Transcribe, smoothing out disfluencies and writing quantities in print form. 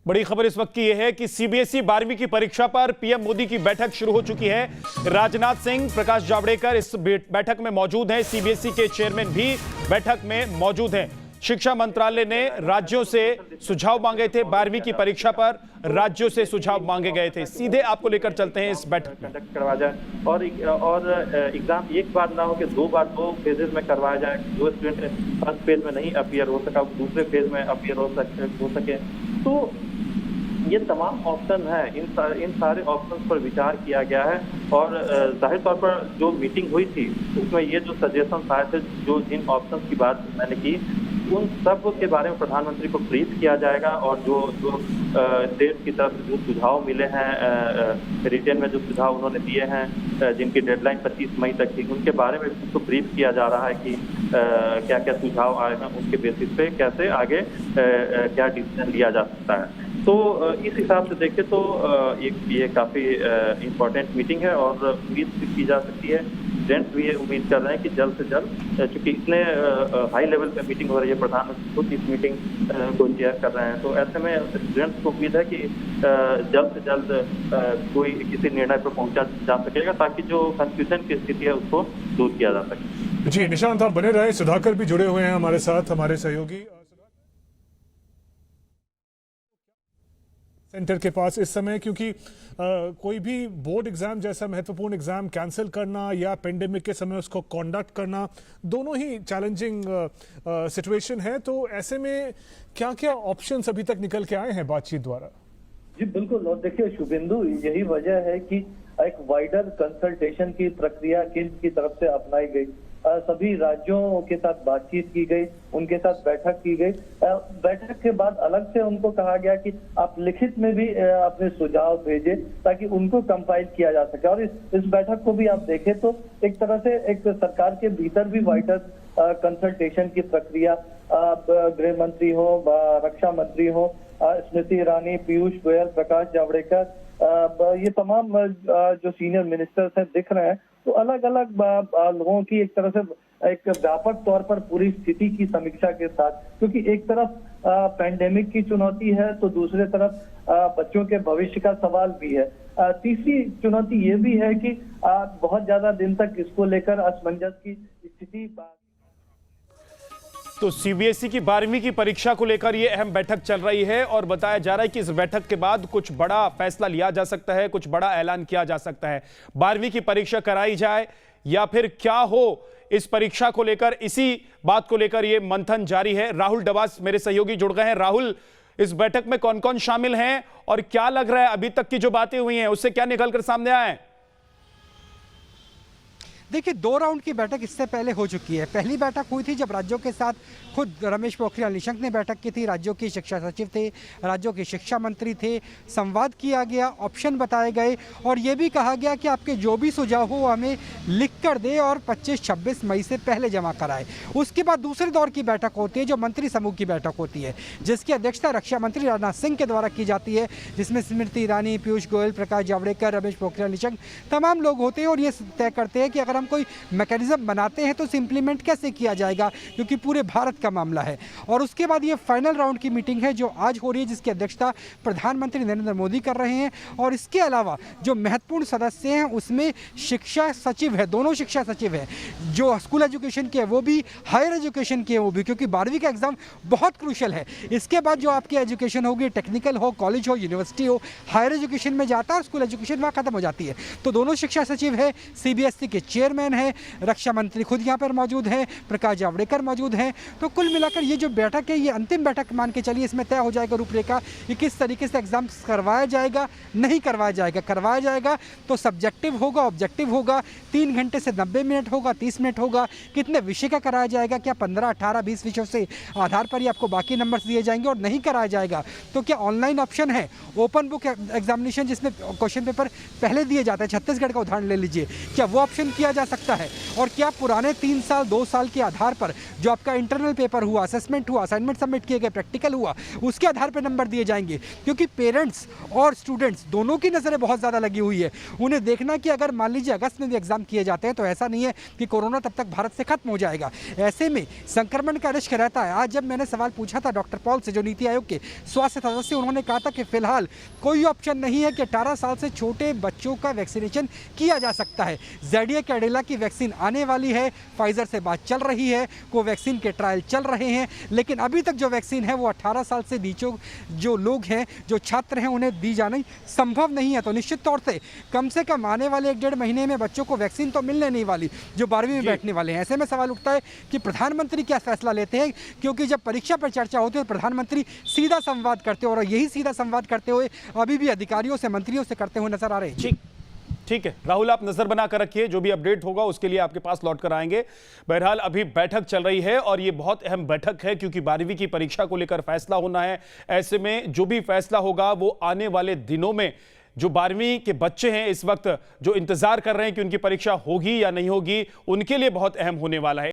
बड़ी खबर इस वक्त की यह है कि सीबीएसई 12वीं की परीक्षा पर पीएम मोदी की बैठक शुरू हो चुकी है। राजनाथ सिंह, प्रकाश जावड़ेकर इस बैठक में मौजूद हैं। सीबीएसई के चेयरमैन भी बैठक में मौजूद हैं। शिक्षा मंत्रालय ने राज्यों से सुझाव मांगे थे। 12वीं की परीक्षा पर राज्यों से सुझाव मांगे गए थे। सीधे आपको लेकर चलते हैं इस बैठक में। कंडक्ट करवाया जाए और एग्जाम एक बार ना हो कि दो बार दो फेजेज में करवाया जाए। जो स्टूडेंट फर्स्ट फेज में नहीं अपीयर हो सका दूसरे फेज में अपीयर हो सके। तो ये तमाम ऑप्शन है, इन सारे ऑप्शन पर विचार किया गया है। और जाहिर तौर पर जो मीटिंग हुई थी उसमें ये जो सजेशन आए थे, जो जिन ऑप्शन की बात मैंने की, उन सब के बारे में प्रधानमंत्री को ब्रीफ किया जाएगा। और जो देश की तरफ जो सुझाव मिले हैं, रिटेन में जो सुझाव उन्होंने दिए हैं, जिनकी डेडलाइन 25 मई तक थी, उनके बारे में उसको ब्रीफ किया जा रहा है कि क्या क्या सुझाव आए हैं, उनके बेसिस पे कैसे आगे क्या डिसीजन लिया जा सकता है। तो इस हिसाब से देखें तो ये काफ़ी इम्पोर्टेंट मीटिंग है और उम्मीद की जा सकती है, स्टूडेंट्स भी ये उम्मीद कर रहे हैं कि जल्द से जल्द, चूंकि इतने हाई लेवल पे मीटिंग हो रही है, प्रधानमंत्री खुद इस मीटिंग को चेयर कर रहे हैं, तो ऐसे में स्टूडेंट्स को उम्मीद है कि जल्द से जल्द कोई किसी निर्णय पर पहुंचा जा सकेगा, ताकि जो कंफ्यूजन की स्थिति है उसको दूर किया जा सके। जी निशांत, आप बने रहे। सुधाकर भी जुड़े हुए हैं हमारे साथ, हमारे सहयोगी सेंटर के पास इस समय, क्योंकि कोई भी बोर्ड एग्जाम जैसा महत्वपूर्ण एग्जाम कैंसिल करना या पेंडेमिक के समय उसको कंडक्ट करना, दोनों ही चैलेंजिंग सिचुएशन है। तो ऐसे में क्या क्या ऑप्शंस अभी तक निकल के आए हैं बातचीत द्वारा? जी बिल्कुल, और देखिए शुभेंदु, यही वजह है कि एक वाइडर कंसल्टेशन की प्रक्रिया केंद्र की तरफ से अपनाई गई। सभी राज्यों के साथ बातचीत की गई, उनके साथ बैठक की गई। बैठक के बाद अलग से उनको कहा गया कि आप लिखित में भी अपने सुझाव भेजें ताकि उनको कंपाइल किया जा सके। और इस बैठक को भी आप देखें तो एक तरह से एक सरकार के भीतर भी वाइडर कंसल्टेशन की प्रक्रिया, गृह मंत्री हो, रक्षा मंत्री हो, स्मृति ईरानी, पीयूष गोयल, प्रकाश जावड़ेकर, ये तमाम जो सीनियर मिनिस्टर्स हैं दिख रहे हैं। तो अलग अलग लोगों की एक तरह से एक व्यापक तौर पर पूरी स्थिति की समीक्षा के साथ, क्योंकि एक तरफ पैंडेमिक की चुनौती है तो दूसरे तरफ बच्चों के भविष्य का सवाल भी है। तीसरी चुनौती ये भी है कि बहुत ज्यादा दिन तक इसको लेकर असमंजस की स्थिति। तो सीबीएसई की 12वीं की परीक्षा को लेकर यह अहम बैठक चल रही है और बताया जा रहा है कि इस बैठक के बाद कुछ बड़ा फैसला लिया जा सकता है, कुछ बड़ा ऐलान किया जा सकता है। 12वीं की परीक्षा कराई जाए या फिर क्या हो, इस परीक्षा को लेकर, इसी बात को लेकर यह मंथन जारी है। राहुल डबास मेरे सहयोगी जुड़ गए हैं। राहुल, इस बैठक में कौन कौन शामिल हैं और क्या लग रहा है अभी तक की जो बातें हुई हैं उससे क्या निकलकर सामने आए? देखिए, 2 राउंड की बैठक इससे पहले हो चुकी है। पहली बैठक हुई थी जब राज्यों के साथ खुद रमेश पोखरियाल निशंक ने बैठक की थी। राज्यों के शिक्षा सचिव थे, राज्यों के शिक्षा मंत्री थे, संवाद किया गया, ऑप्शन बताए गए और ये भी कहा गया कि आपके जो भी सुझाव हो हमें लिख कर दे और 25-26 मई से पहले जमा कराए। उसके बाद दूसरे दौर की बैठक होती है जो मंत्री समूह की बैठक होती है, जिसकी अध्यक्षता रक्षा मंत्री राजनाथ सिंह के द्वारा की जाती है, जिसमें स्मृति ईरानी, पीयूष गोयल, प्रकाश जावड़ेकर, रमेश पोखरियाल निशंक तमाम लोग होते हैं और ये तय करते हैं कि अगर हम कोई मैकेनिज्म बनाते हैं तो उसे इंप्लीमेंट कैसे किया जाएगा, क्योंकि पूरे भारत का मामला है। और उसके बाद ये फाइनल राउंड की मीटिंग है जो आज हो रही है, जिसकी अध्यक्षता प्रधानमंत्री नरेंद्र मोदी कर रहे हैं। और इसके अलावा जो महत्वपूर्ण सदस्य हैं उसमें शिक्षा सचिव है, दोनों शिक्षा सचिव हैं, जो स्कूल एजुकेशन के है वो भी, हायर एजुकेशन के है वो भी, क्योंकि 12वीं का एग्जाम बहुत क्रूशल है। इसके बाद जो आपकी एजुकेशन होगी, टेक्निकल हो, कॉलेज हो, यूनिवर्सिटी हो, हायर एजुकेशन में जाता है और स्कूल एजुकेशन वहाँ खत्म हो जाती है। तो दोनों शिक्षा सचिव है, सीबीएसई के चेयरमैन है, रक्षा मंत्री खुद यहाँ पर मौजूद हैं, प्रकाश जावड़ेकर मौजूद हैं। तो कुल मिलाकर ये जो बैठक है ये अंतिम बैठक मान के चलिए, इसमें तय हो जाएगा रूपरेखा कि किस तरीके से एग्जाम करवाया जाएगा, नहीं करवाया जाएगा। करवाया जाएगा तो सब्जेक्टिव होगा, ऑब्जेक्टिव होगा, 3 घंटे से 90 मिनट होगा, 30 मिनट होगा। कितने विषय का कराया जाएगा, क्या 15, 18, 20 विषयों से आधार पर ही आपको बाकी नंबर्स दिए जाएंगे। और नहीं कराया जाएगा तो क्या ऑनलाइन ऑप्शन है, ओपन बुक एग्जामिनेशन जिसमें क्वेश्चन पेपर पहले दिए जाते हैं, छत्तीसगढ़ का उदाहरण ले लीजिए, क्या वो ऑप्शन किया जा सकता है और क्या पुराने 3 साल 2 साल के आधार पर जो आपका इंटरनल पेपर हुआ, असेसमेंट हुआ, असाइनमेंट सबमिट किए गए, प्रैक्टिकल हुआ, उसके आधार पर नंबर दिए जाएंगे? क्योंकि पेरेंट्स और स्टूडेंट्स दोनों की नज़रें बहुत ज़्यादा लगी हुई है। उन्हें देखना कि अगर मान लीजिए अगस्त में भी एग्जाम किए जाते हैं तो ऐसा नहीं है कि कोरोना तब तक भारत से खत्म हो जाएगा। ऐसे में संक्रमण का रिस्क रहता है। आज जब मैंने सवाल पूछा था डॉक्टर पॉल से, जो नीति आयोग के स्वास्थ्य सदस्य, उन्होंने कहा था कि फिलहाल कोई ऑप्शन नहीं है कि 18 साल से छोटे बच्चों का वैक्सीनेशन किया जा सकता है। ज़ेडिया कैडिला की वैक्सीन आने वाली है, फाइजर से बात चल रही है, कोवैक्सीन के ट्रायल चल रहे हैं, लेकिन अभी तक जो वैक्सीन है वो 18 साल से नीचे जो लोग हैं, जो छात्र हैं, उन्हें दी जानी संभव नहीं है। तो निश्चित तौर से कम आने वाले 1-1.5 महीने में बच्चों को वैक्सीन तो मिलने नहीं वाली जो 12वीं में बैठने वाले हैं। ऐसे में सवाल उठता है कि प्रधानमंत्री क्या फैसला लेते हैं, क्योंकि जब परीक्षा पर चर्चा होती है तो प्रधानमंत्री सीधा संवाद करते हैं और यही सीधा संवाद करते हुए अभी भी अधिकारियों से, मंत्रियों से करते हुए नजर आ रहे हैं। ठीक है राहुल, आप नजर बना कर रखिए, जो भी अपडेट होगा उसके लिए आपके पास लौट कर आएंगे। बहरहाल अभी बैठक चल रही है और ये बहुत अहम बैठक है क्योंकि 12वीं की परीक्षा को लेकर फैसला होना है। ऐसे में जो भी फैसला होगा वो आने वाले दिनों में जो 12वीं के बच्चे हैं इस वक्त जो इंतजार कर रहे हैं कि उनकी परीक्षा होगी या नहीं होगी, उनके लिए बहुत अहम होने वाला है।